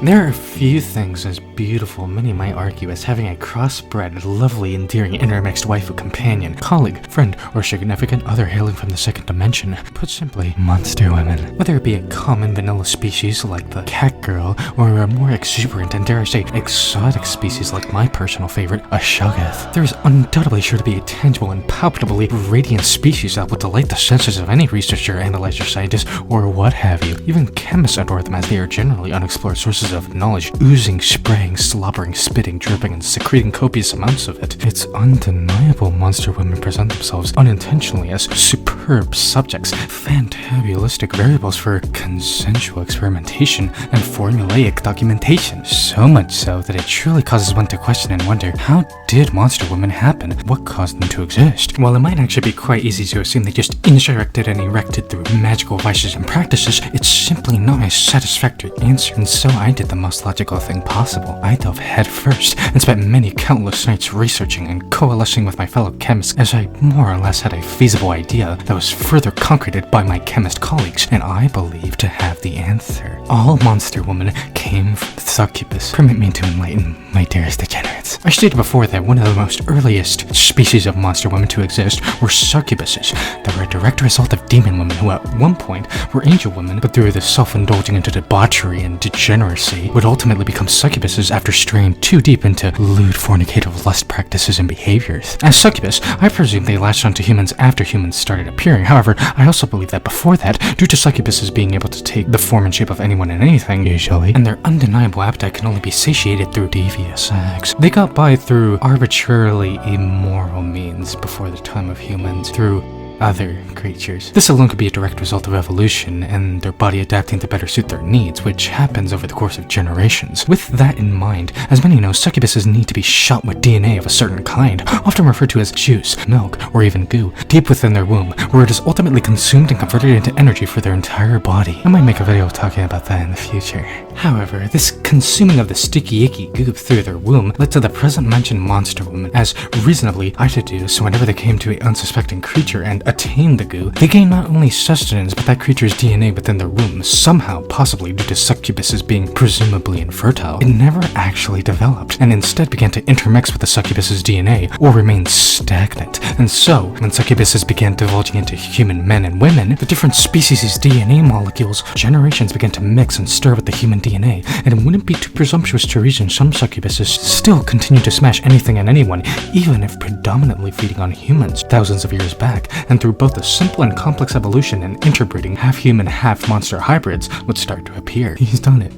There are few things as beautiful, many might argue, as having a crossbred, lovely, endearing, intermixed waifu companion, colleague, friend, or significant other hailing from the second dimension. Put simply, monster women. Whether it be a common vanilla species like the cat girl, or a more exuberant and dare I say exotic species like my personal favorite, a Shoggoth, there is undoubtedly sure to be a tangible and palpably radiant species that will delight the senses of any researcher, analyzer, scientist, or what have you. Even chemists adore them as they are generally unexplored sources of knowledge, oozing, spraying, slobbering, spitting, dripping, and secreting copious amounts of it. It's undeniable monster women present themselves unintentionally as superb subjects, fantabulistic variables for consensual experimentation and formulaic documentation. So much so that it truly causes one to question and wonder, how did monster women happen? What caused them to exist? While it might actually be quite easy to assume they just insurrected and erected through magical vices and practices, it's simply not a satisfactory answer, and so I did the most logical thing possible. I dove head first and spent many countless nights researching and coalescing with my fellow chemists as I more or less had a feasible idea that was further concreted by my chemist colleagues, and I believe to have the answer. All monster women came from the succubus. Permit me to enlighten my dearest degenerates. I stated before that one of the most earliest species of monster women to exist were succubuses that were a direct result of demon women who at one point were angel women, but through the self-indulging into debauchery and degeneracy would ultimately become succubuses after straying too deep into lewd fornicative lust practices and behaviors. As succubus, I presume they latched onto humans after humans started appearing. However, I also believe that before that, due to succubuses being able to take the form and shape of anyone and anything, usually, and their undeniable appetite can only be satiated through devious acts, they got by through arbitrarily immoral means before the time of humans, through other creatures. This alone could be a direct result of evolution and their body adapting to better suit their needs, which happens over the course of generations. With that in mind, as many know, succubuses need to be shot with DNA of a certain kind, often referred to as juice, milk, or even goo, deep within their womb, where it is ultimately consumed and converted into energy for their entire body. I might make a video talking about that in the future. However, this consuming of the sticky icky goop through their womb led to the present mentioned monster woman, as reasonably I deduce whenever they came to an unsuspecting creature and attained the goo, they gained not only sustenance but that creature's DNA within their womb, somehow, possibly due to succubuses being presumably infertile. It never actually developed, and instead began to intermix with the succubus's DNA, or remain stagnant. And so, when succubuses began divulging into human men and women, the different species' DNA molecules, generations began to mix and stir with the human DNA, and it wouldn't be too presumptuous to reason some succubuses still continue to smash anything and anyone, even if predominantly feeding on humans, thousands of years back, and through both a simple and complex evolution and interbreeding, half-human, half-monster hybrids would start to appear. He's done it.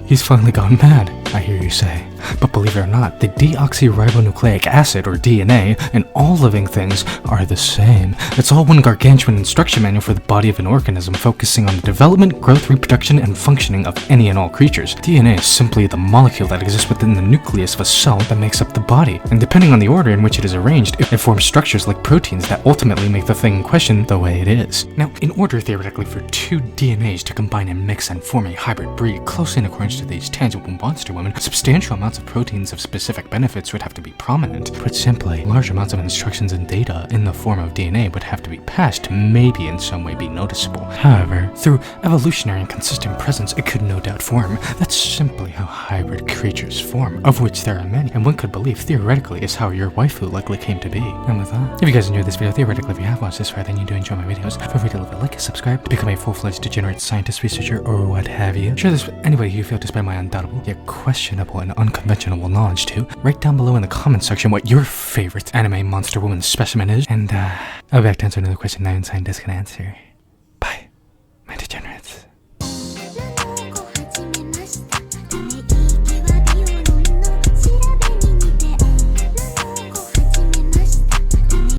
He's finally gone mad, I hear you say. But believe it or not, the deoxyribonucleic acid, or DNA, in all living things are the same. It's all one gargantuan instruction manual for the body of an organism, focusing on the development, growth, reproduction, and functioning of any and all creatures. DNA is simply the molecule that exists within the nucleus of a cell that makes up the body, and depending on the order in which it is arranged, it forms structures like proteins that ultimately make the thing in question the way it is. Now, in order theoretically for two DNAs to combine and mix and form a hybrid breed closely in accordance to these tangible monster women, substantial amounts of proteins of specific benefits would have to be prominent. Put simply, large amounts of instructions and data in the form of DNA would have to be passed to maybe in some way be noticeable. However, through evolutionary and consistent presence, it could no doubt form. That's simply how hybrid creatures form, of which there are many, and one could believe theoretically is how your waifu likely came to be. And with that, if you guys enjoyed this video, theoretically if you have watched this far, then you do enjoy my videos, feel free to leave a like and subscribe to become a full-fledged degenerate scientist, researcher, or what have you. Share this with anybody you feel to spread my undoubtable, yet questionable and unconventional knowledge to. Write down below in the comments section what your favorite anime monster woman specimen is, and I'll be back to answer another question now and scientists can answer.